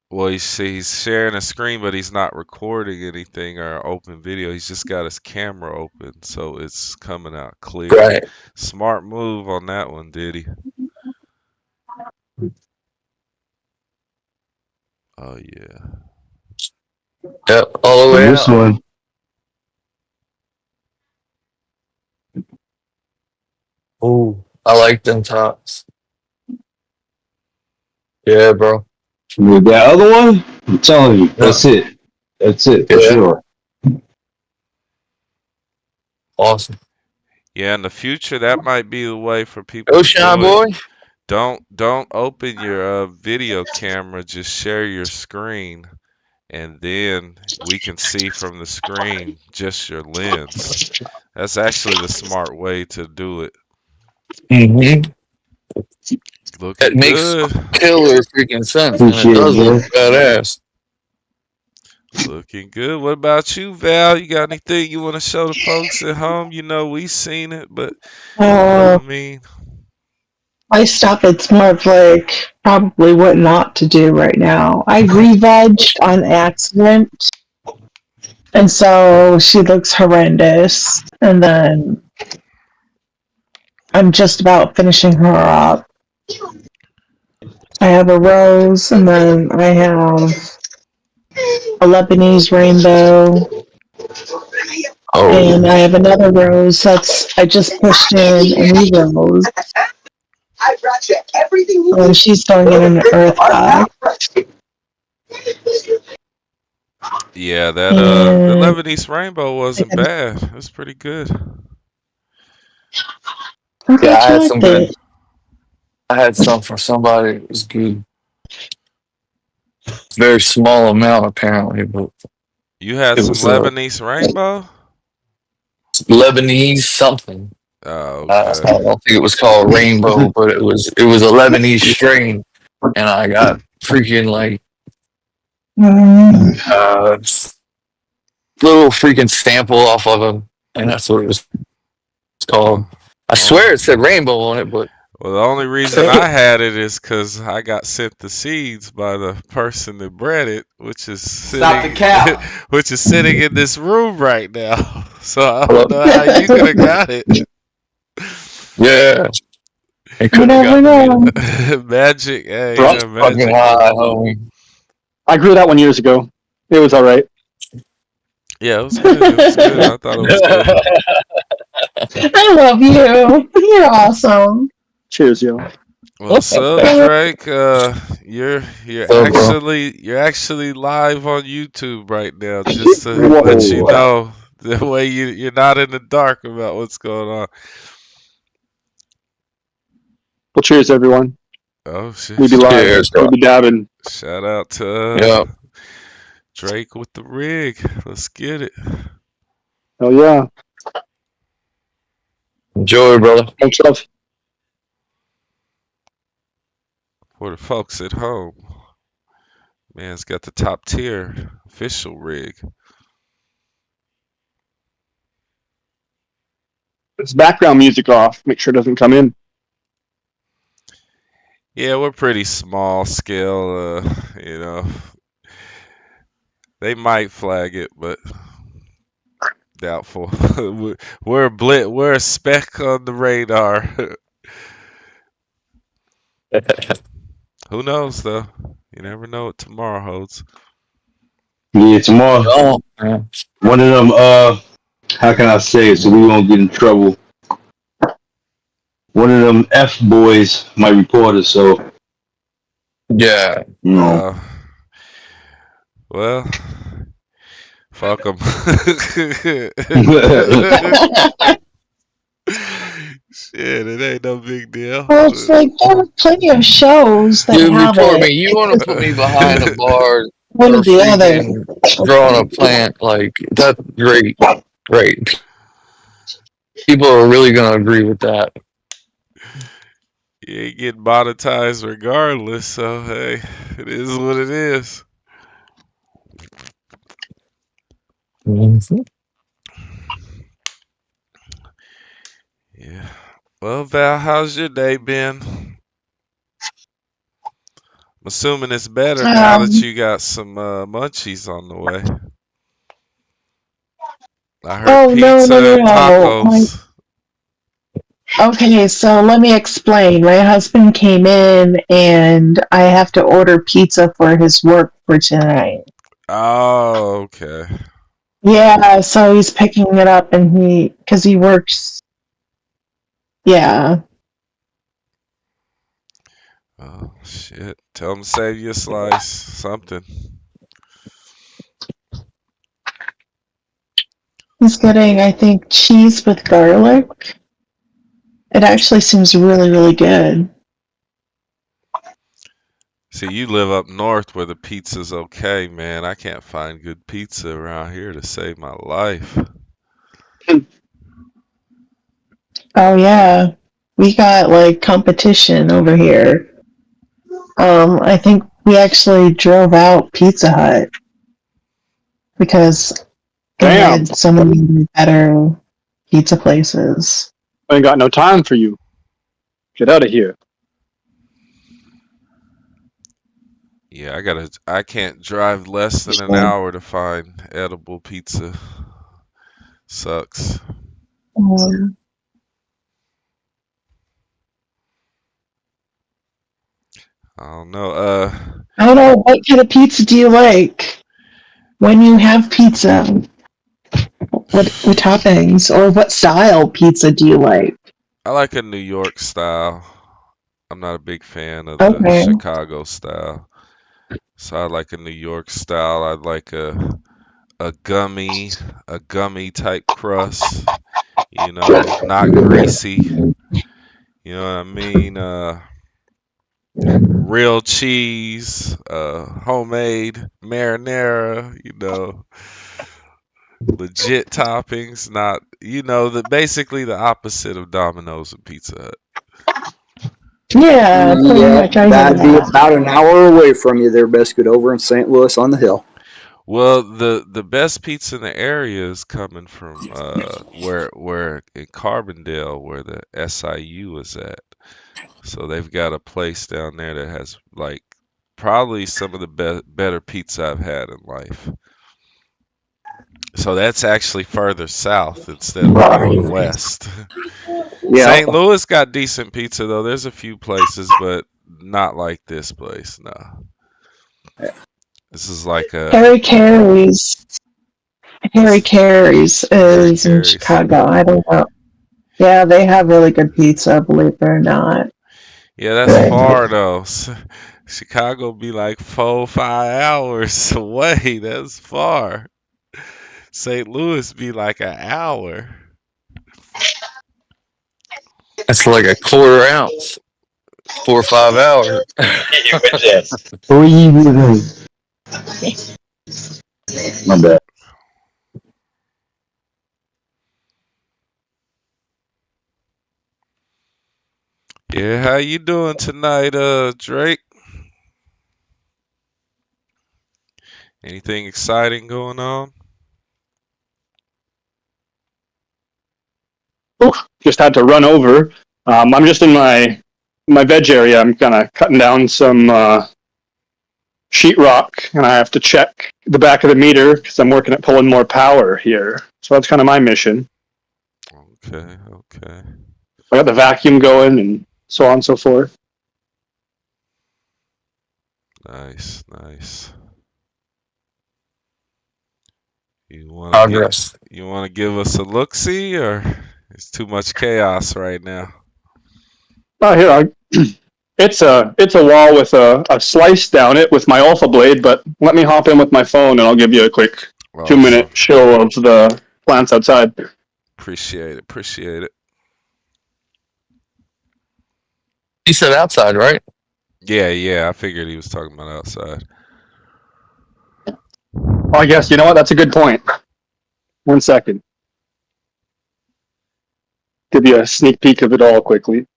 Well, he's sharing a screen, but he's not recording anything or open video. He's just got his camera open, so it's coming out clear. Right. Smart move on that one, Diddy. Oh yeah. Yep, all the way This out. one. Ooh, I like them tops. Yeah, bro. With that other one, I'm telling you, that's it. That's it for Yeah. sure. Awesome. Yeah, in the future, that might be the way for people Go to shine, do it. boy. Don't open your video camera. Just share your screen, and then we can see from the screen just your lens. That's actually the smart way to do it. Mm-hmm. Looking It makes good. killer freaking sense, and it Appreciate does it, look man. badass. Looking good. What about you, Val? You got anything you want to show the folks at home? You know we seen it, but I mean, My stuff, it's more of like probably what not to do right now. I re-vegged on accident, and so she looks horrendous. And then I'm just about finishing her up. I have a rose, and then I have a Lebanese rainbow, and Oh, I have another rose I just pushed in a new rose. And she's going in an earth bag. yeah, that the And Lebanese rainbow wasn't bad. It was pretty good. I'm yeah, glad I you had some liked good. it. I had some for somebody. It was good. Very small amount, apparently, but You had it some was Lebanese rainbow? Lebanese something. Oh, I okay. don't think it was called rainbow, but it was a Lebanese strain, and I got freaking like little freaking sample off of them, and that's what it was called. I swear it said rainbow on it, but Well, the only reason I had it is because I got sent the seeds by the person that bred it, which is Stop the sitting, cap. which is sitting in this room right now. So I don't know how you could have got it. yeah, it You couldn't have never got me. know. Magic, hey, That's yeah, fucking magic. high, homie. I grew that one years ago. It was all right. Yeah, it was good. It was good. I thought it was good. I love you. You're awesome. Cheers, yo. What's up, Drake? You're What's up, bro? you're actually live on YouTube right now. Just to let you know, the way you're not in the dark about what's going on. Well, cheers, everyone. Oh shit! We be live. Cheers, We bro. be dabbing. Shout out to Yeah. Drake with the rig. Let's get it. Hell yeah. Enjoy, brother. Much love. For the folks at home, man's got the top tier official rig. It's background music off. Make sure it doesn't come in. Yeah, we're pretty small scale. You know, they might flag it, but doubtful. We're a speck on the radar. Who knows though? You never know what tomorrow holds. Yeah, tomorrow. Oh, man. One of them. How can I say it so we won't get in trouble? One of them F boys might report us. So Yeah. you know. Well, fuck them. Shit, it ain't no big deal. Well, it's like there are plenty of shows that Dude, have report it. me. You want to put me behind a bar One or or the other. freaking growing a plant? Like, that's great. Great. People are really going to agree with that. You ain't getting monetized regardless, so hey, it is what it is. Mhm. Yeah. Well, Val, how's your day been? I'm assuming it's better now that you got some munchies on the way. I heard Oh, no, pizza no, no, and no. tacos. Okay, so let me explain. My husband came in and I have to order pizza for his work for tonight. Oh, okay. Yeah, so he's picking it up and because he works, yeah. Oh, shit. Tell him to save you a slice. Something. He's getting, I think, cheese with garlic. It actually seems really, really good. See, you live up north where the pizza's okay, man. I can't find good pizza around here to save my life. Oh, yeah. We got, like, competition over here. I think we actually drove out Pizza Hut because they Damn. had so many better pizza places. I ain't got no time for you. Get out of here. Yeah, I can't drive less than an hour to find edible pizza. Sucks. I don't know. I don't know, what kind of pizza do you like? When you have pizza, what toppings or what style pizza do you like? I like a New York style. I'm not a big fan of the Okay. Chicago style. So I like a New York style. I like a gummy type crust. You know, not greasy. You know what I mean? Real cheese, homemade marinara, you know, legit toppings, not, you know, basically the opposite of Domino's and Pizza Hut. Yeah, pretty much. I hear That'd be that. about an hour away from you there, Biscuit, over in St. Louis on the hill. Well, the best pizza in the area is coming from where in Carbondale where the SIU is at. So they've got a place down there that has like probably some of the better pizza I've had in life. So that's actually further south instead of going west. Yeah. St. Louis got decent pizza though. There's a few places, but not like this place. No. This is like a Harry Carey's. Harry Carey's is in Carey's. Chicago. I don't know. Yeah, they have really good pizza, believe it or not. Yeah, that's far though. Chicago be like 4-5 hours away. That's far. St. Louis be like an hour. That's like a quarter ounce. 4 or 5 hours. My bad. Yeah, how you doing tonight, Drake? Anything exciting going on? Just had to run over. I'm just in my veg area. I'm kind of cutting down some sheetrock, and I have to check the back of the meter because I'm working at pulling more power here. So that's kind of my mission. Okay, okay. I got the vacuum going, and so on and so forth. Nice, nice. You wanna get Progress. you wanna give us a look see, or it's too much chaos right now? Oh, here it's a wall with a slice down it with my alpha blade. But let me hop in with my phone, and I'll give you a quick Awesome. 2-minute show of the plants outside. Appreciate it, appreciate it. You said outside, right? Yeah, yeah, I figured he was talking about outside. Oh, I guess you know what? That's a good point. 1 second. Give you a sneak peek of it all quickly.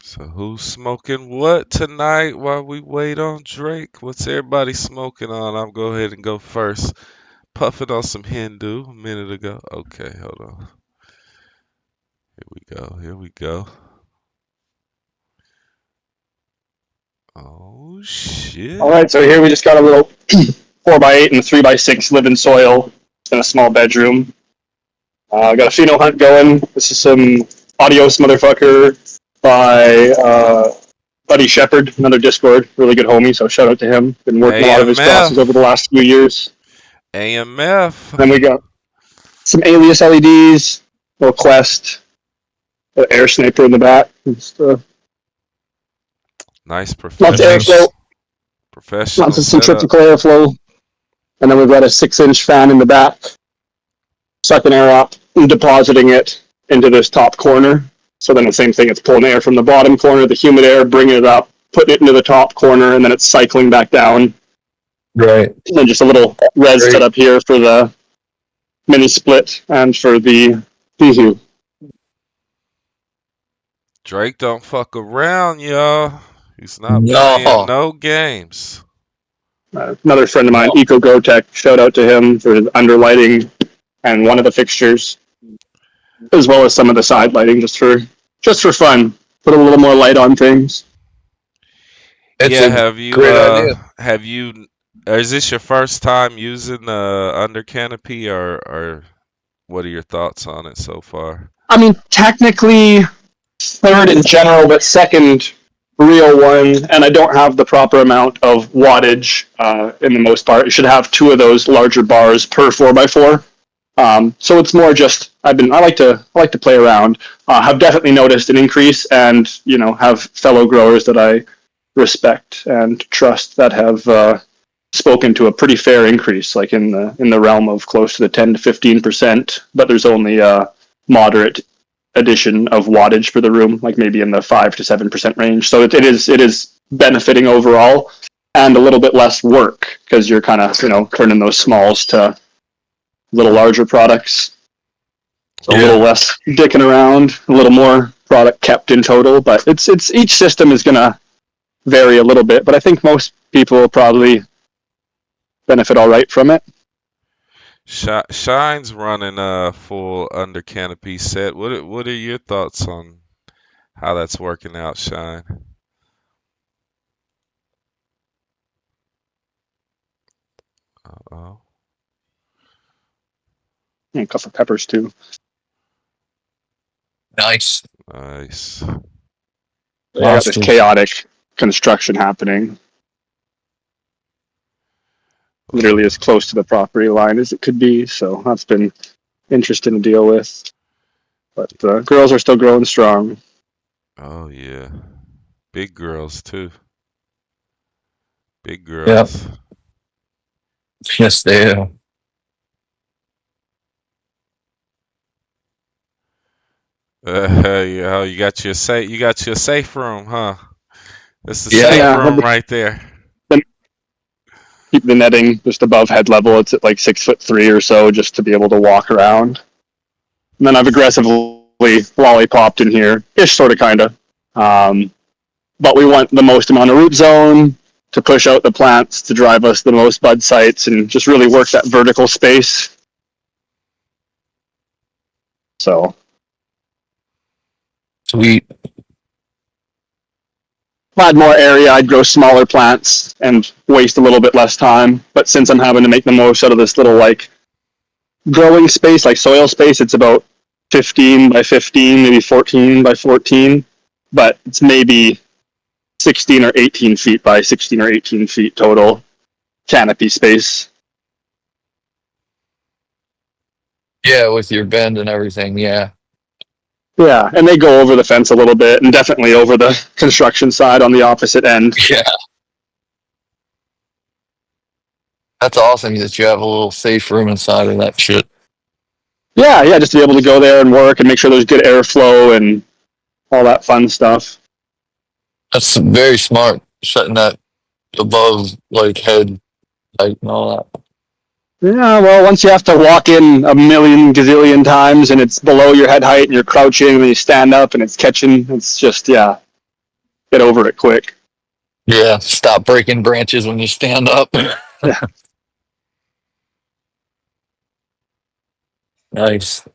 So who's smoking what tonight while we wait on Drake? What's everybody smoking on? I'll go ahead and go first. Puffing on some Hindu a minute ago. Okay, hold on. Here we go. Here we go. Oh All shit. right, so here we just got a little 4x8 and 3x6 living soil in a small bedroom. Got a pheno hunt going. This is some Adios Motherfucker by Buddy Shepard, another Discord, really good homie, so shout out to him. Been working a lot of his crosses over the AMF. last few years. AMF. And then we got some Alias LEDs, little Quest, air sniper in the back. Just, Nice lots of airflow, Nice. professional lots of setup. centrifugal airflow. And then we've got a 6-inch fan in the back, sucking air up and depositing it into this top corner. So then the same thing, it's pulling air from the bottom corner, the humid air, bringing it up, putting it into the top corner, and then it's cycling back down. Right. And then just a little res Great. setup here for the mini split and for the Pihu. Drake don't fuck around, y'all. He's not playing No. no games. Another friend of mine, No. Eco Tech, shout out to him for his underlighting and one of the fixtures, as well as some of the side lighting, just for fun. Put a little more light on things. It's Yeah, a have you great idea. is this your first time using under canopy, or what are your thoughts on it so far? I mean, technically third in general, but second real one, and I don't have the proper amount of wattage in the most part. It should have 2 of those larger bars per 4x4. So it's more just I like to play around. Have definitely noticed an increase, and have fellow growers that I respect and trust that have spoken to a pretty fair increase, like in the realm of close to the 10 to 15%. But there's only a moderate addition of wattage for the room, like maybe in the 5 to 7% range. So it is benefiting overall, and a little bit less work because you're kind of turning those smalls to little larger products. So a little Yeah. less dicking around, a little more product kept in total. But it's each system is gonna vary a little bit. But I think most people will probably benefit all right from it. Shine's running a full under canopy set. What are your thoughts on how that's working out, Shine? Oh, And a couple of peppers too. Nice. nice. Yeah, I got this Monsters. chaotic construction happening, literally as close to the property line as it could be. So that's been interesting to deal with. But girls are still growing strong. Oh yeah, big girls too. Big Yep. girls. Yes, they are. Yeah, you got your safe room, huh? It's the Yeah. safe Yeah, room right there. keep the netting just above head level. It's at like 6'3" or so, just to be able to walk around. And then I've aggressively lollipopped in here, ish, sort of, kind of. But we want the most amount of root zone to push out the plants to drive us the most bud sites and just really work that vertical space. So Sweet. if I had more area, I'd grow smaller plants and waste a little bit less time. But since I'm having to make the most out of this little like growing space, like soil space, it's about 15 by 15, maybe 14 by 14, but it's maybe 16 or 18 feet by 16 or 18 feet total canopy space. Yeah, with your bend and everything. Yeah. Yeah, and they go over the fence a little bit and definitely over the construction side on the opposite end. Yeah. That's awesome that you have a little safe room inside of that shit. Yeah, just to be able to go there and work and make sure there's good airflow and all that fun stuff. That's very smart, setting that above like head height and all that. Yeah, well, once you have to walk in a million gazillion times and it's below your head height and you're crouching and then you stand up and it's catching, it's just, yeah, get over it quick. Yeah, stop breaking branches when you stand up. Yeah. Nice.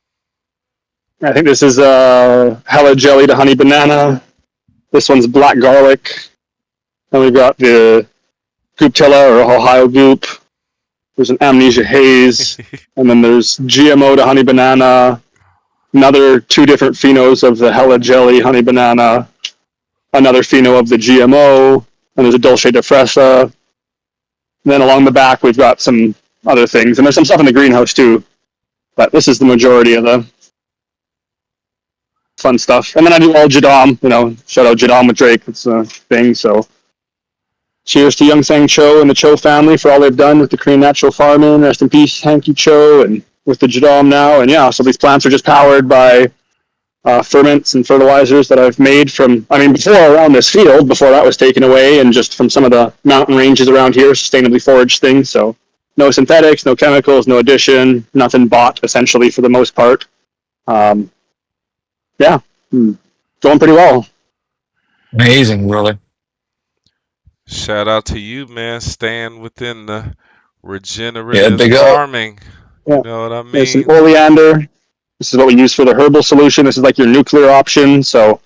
I think this is hella jelly to honey banana. This one's black garlic. And we've got the gooptilla or Ohio goop. There's an amnesia haze. And then there's GMO to honey banana. Another 2 different phenos of the hella jelly honey banana. Another pheno of the GMO. And there's a dulce de fresa. And then along the back, we've got some other things. And there's some stuff in the greenhouse too. But this is the majority of the fun stuff. And then I do all Jadam, shout out Jadam with Drake. It's a thing. So cheers to Young Sang Cho and the Cho family for all they've done with the Korean natural farming. Rest in peace, Hanky Cho, and with the Jadam now. And yeah, so these plants are just powered by ferments and fertilizers that I've made before around this field, before that was taken away, and just from some of the mountain ranges around here, sustainably foraged things. So no synthetics, no chemicals, no addition, nothing bought essentially for the most part. Yeah, going pretty well. Amazing, brother. Shout out to you, man, staying within the regenerative big up. farming. Yeah. You know what I There's mean? some oleander. This is what we use for the herbal solution. This is like your nuclear option. So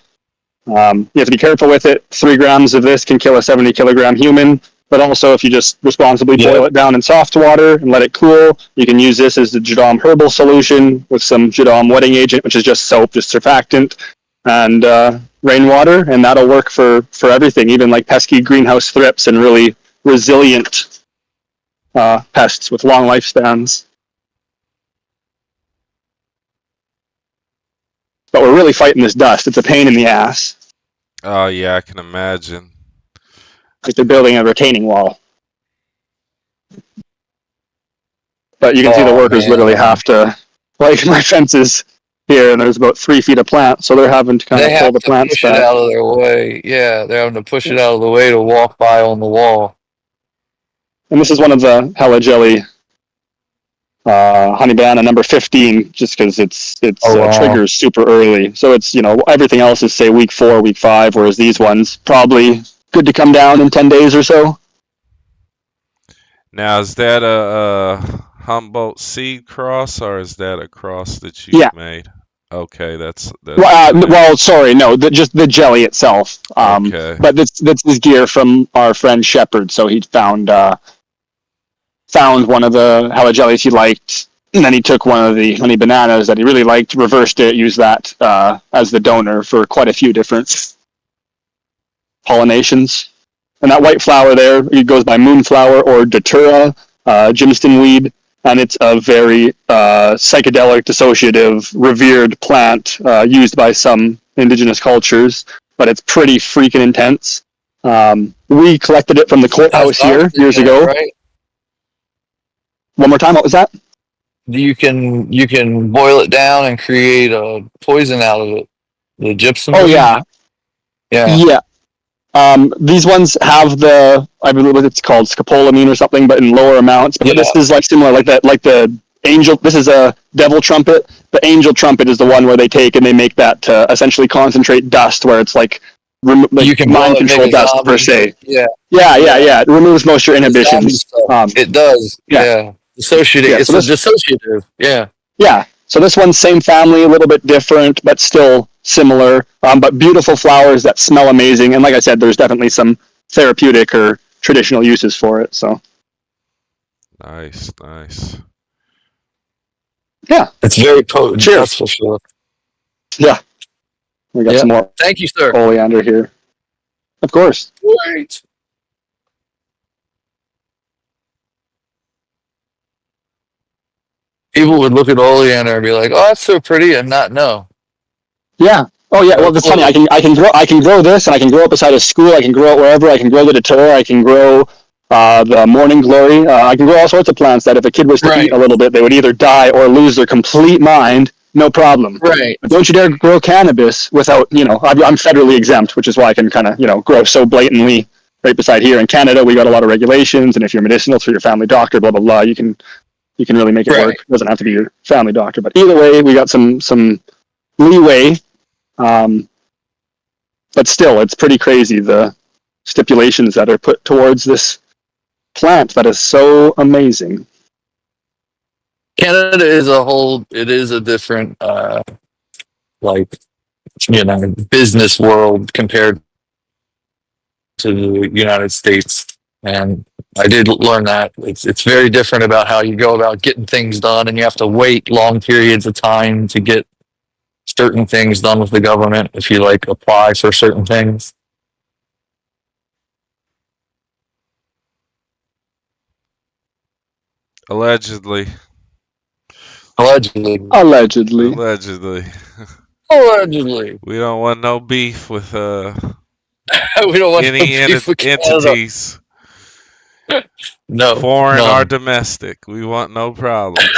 you have to be careful with it. 3 grams of this can kill a 70 kilogram human. But also, if you just responsibly boil it down in soft water and let it cool, you can use this as the Jadam herbal solution with some Jadam wetting agent, which is just soap, just surfactant, and rainwater, and that'll work for everything, even like pesky greenhouse thrips and really resilient pests with long lifespans. But we're really fighting this dust. It's a pain in the ass. Oh, yeah, I can imagine. Like they're building a retaining wall. But you can see the workers literally have to, like my fences here, and there's about 3 feet of plant, so they're having to kind of pull the plants push back. it out of their way. Yeah, they're having to push it out of the way to walk by on the wall. And this is one of the hella jelly honey banana number 15, just because it's triggers super early. So it's, everything else is say week 4, week 5, whereas these ones probably good to come down in 10 days or so. Now, is that a Humboldt seed cross, or is that a cross that you made? Okay, that's sorry, no, just the jelly itself. Okay. But this is gear from our friend Shepard, so he found one of the hella jellies he liked, and then he took one of the honey bananas that he really liked, reversed it, used that as the donor for quite a few different pollinations. And that white flower there, it goes by moonflower or datura, Jimston weed, and it's a very psychedelic, dissociative, revered plant used by some indigenous cultures, but it's pretty freaking intense. We collected it from the courthouse here years ago. Right? One more time, what was that? You can boil it down and create a poison out of it. The gypsum. Oh yeah. Yeah. These ones have I believe it's called scopolamine or something, but in lower amounts. But this is like similar, like the angel. This is a devil trumpet. The angel trumpet is the one where they take and they make that essentially concentrate dust, where it's like you can mind control dust per se. Yeah. It removes most of your inhibitions. It does. Yeah. Dissociative. Yeah, it's a dissociative. Yeah. Yeah. So this one's same family, a little bit different, but still similar. But beautiful flowers that smell amazing. And like I said, there's definitely some therapeutic or traditional uses for it. So Nice. yeah, it's very potent. Cheers. That's for sure. Yeah. We got some more Thank you, sir. oleander here. Of course. Great. People would look at oleander and be like, "Oh, that's so pretty," and not know. Yeah. Oh yeah. Well, that's funny. I can grow this, and I can grow it beside a school. I can grow it wherever. I can grow the datura. I can grow the morning glory. I can grow all sorts of plants that if a kid was to eat a little bit, they would either die or lose their complete mind. No problem. Right. But don't you dare grow cannabis without, I'm federally exempt, which is why I can kind of, grow so blatantly right beside here. In Canada, we got a lot of regulations, and if you're medicinal through your family doctor, blah blah blah, you can really make it work. It doesn't have to be your family doctor, but either way, we got some leeway. But still, it's pretty crazy the stipulations that are put towards this plant that is so amazing. Canada is it is a different, business world compared to the United States. And I did learn that it's very different about how you go about getting things done, and you have to wait long periods of time to get certain things done with the government if you apply for certain things. Allegedly. Allegedly. We don't want no beef with we don't want any no beef with entities. No. Foreign or domestic. We want no problems.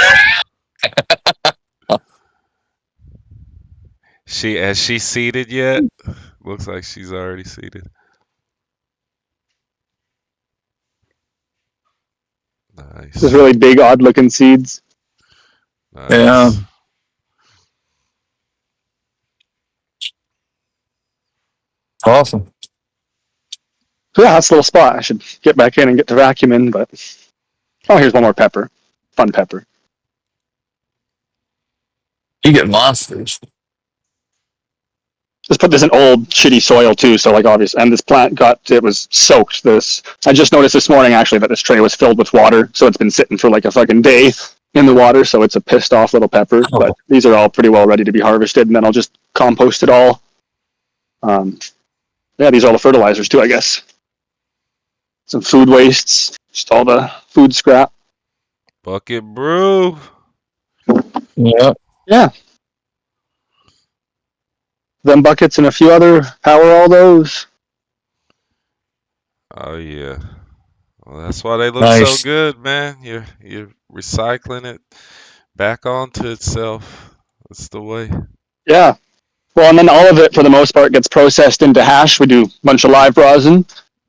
Has she seated yet? Looks like she's already seated. Nice. Those really big, odd-looking seeds. Nice. Yeah. Awesome. So yeah, that's a little spot. I should get back in and get to vacuuming, but here's one more pepper. Fun pepper. You get monsters. Just put this in old, shitty soil too, so obvious. And this plant it was soaked. I just noticed this morning actually that this tray was filled with water, so it's been sitting for a fucking day in the water, so it's a pissed off little pepper. Oh. But these are all pretty well ready to be harvested, and then I'll just compost it all. These are all the fertilizers too, I guess. Some food wastes, just all the food scrap. Bucket brew. Yeah. Yeah. Them buckets and a few other power all those. Oh yeah. Well, that's why they look Nice. so good, man. You're recycling it back onto itself. That's the way. Yeah. Well, and then all of it, for the most part, gets processed into hash. We do a bunch of live rosin.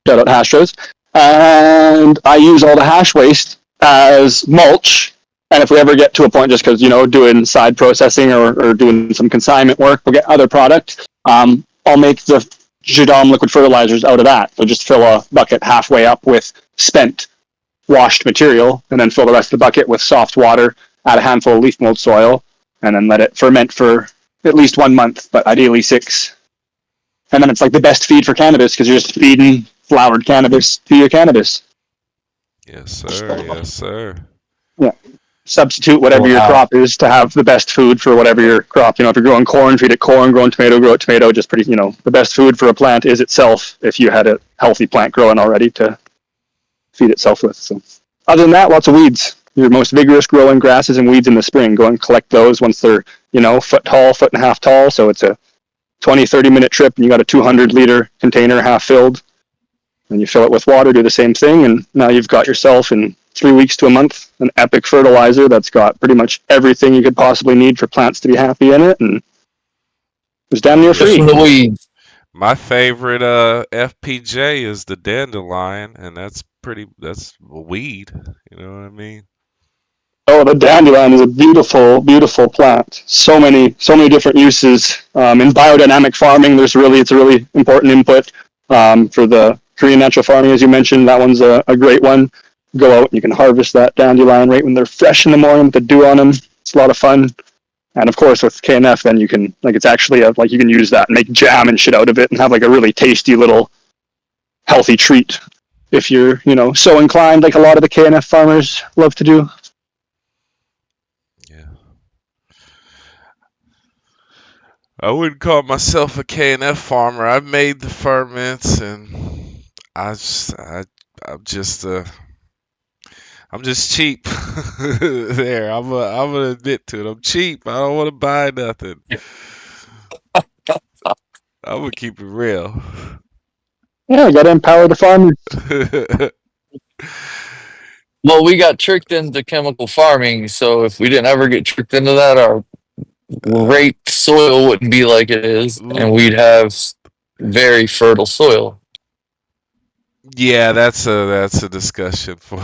Shout out Hashros. And I use all the hash waste as mulch. And if we ever get to a point, just because, doing side processing or doing some consignment work, we'll get other product. I'll make the Jadam liquid fertilizers out of that. So just fill a bucket halfway up with spent washed material, and then fill the rest of the bucket with soft water, add a handful of leaf mold soil, and then let it ferment for at least 1 month, but ideally 6. And then it's the best feed for cannabis, because you're just feeding flowered cannabis to your cannabis. Yes, sir. Yes, sir. Yeah. Substitute whatever your crop is to have the best food for whatever your crop. If you're growing corn, feed it corn. Growing tomato, grow it tomato. Just pretty, the best food for a plant is itself, if you had a healthy plant growing already to feed itself with. So, other than that, lots of weeds. Your most vigorous growing grasses and weeds in the spring. Go and collect those once they're, foot tall, 1.5 feet tall. So it's a 20-30 minute trip, and you got a 200-liter container half filled. And you fill it with water, do the same thing, and now you've got yourself in 3 weeks to a month an epic fertilizer that's got pretty much everything you could possibly need for plants to be happy in it, and it's damn near free. Just from the weeds. My favorite FPJ is the dandelion, and that's a weed. You know what I mean? Oh, the dandelion is a beautiful, beautiful plant. So many different uses. In biodynamic farming, it's a really important input for the Korean natural farming, as you mentioned. That one's a great one. Go out and you can harvest that dandelion right when they're fresh in the morning with the dew on them. It's a lot of fun. And of course, with KNF, then you can it's actually you can use that and make jam and shit out of it and have like a really tasty little healthy treat if you're so inclined, like a lot of the KNF farmers love to do. Yeah. I wouldn't call myself a KNF farmer. I've made the ferments, and I just, I'm just, I'm just cheap. There, I'm gonna admit to it. I'm cheap. I don't want to buy nothing. I'm gonna keep it real. Yeah, you got to empower the farmers. Well, we got tricked into chemical farming, so if we didn't ever get tricked into that, our great soil wouldn't be like it is, and we'd have very fertile soil. Yeah, that's a discussion for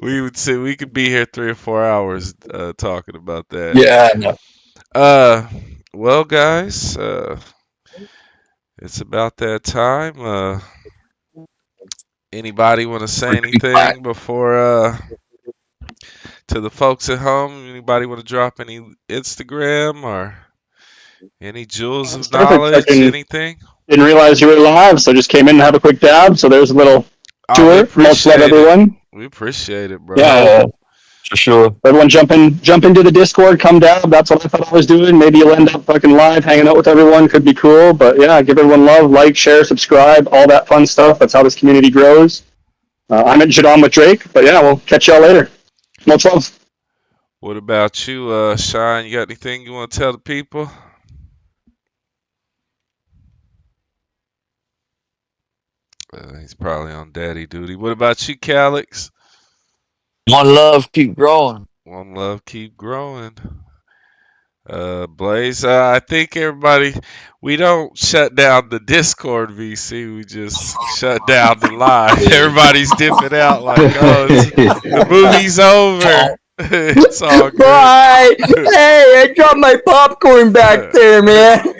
we would say we could be here 3 or 4 hours talking about that. Yeah, I know. Well, guys, it's about that time. Anybody want to say anything before to the folks at home? Anybody want to drop any Instagram or any jewels of knowledge? Anything? Didn't realize you were live, so just came in and have a quick dab. So there's a little tour. Much love, everyone. We appreciate it, bro. Yeah, for sure. Everyone jump into the Discord, come down. That's what I thought I was doing. Maybe you'll end up fucking live, hanging out with everyone. Could be cool. But yeah, give everyone love, like, share, subscribe, all that fun stuff. That's how this community grows. I'm at Jadon with Drake, but yeah, we'll catch y'all later. Much love. What about you, Shine? You got anything you want to tell the people? He's probably on daddy duty. What about you, Calix? One love, keep growing. One love, keep growing. Blaze, I think everybody, we don't shut down the Discord, VC. We just shut down the live. Everybody's dipping out like, oh, the movie's over. It's all good. Bye. Hey, I dropped my popcorn back there, man.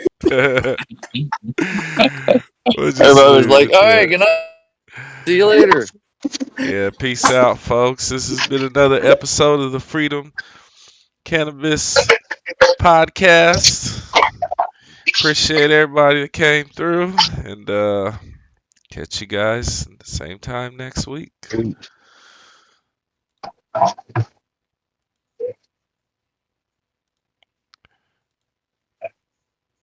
Everybody was like, all right, good night. See you later. Yeah, peace out, folks. This has been another episode of the Freedom Cannabis Podcast. Appreciate everybody that came through, and catch you guys at the same time next week.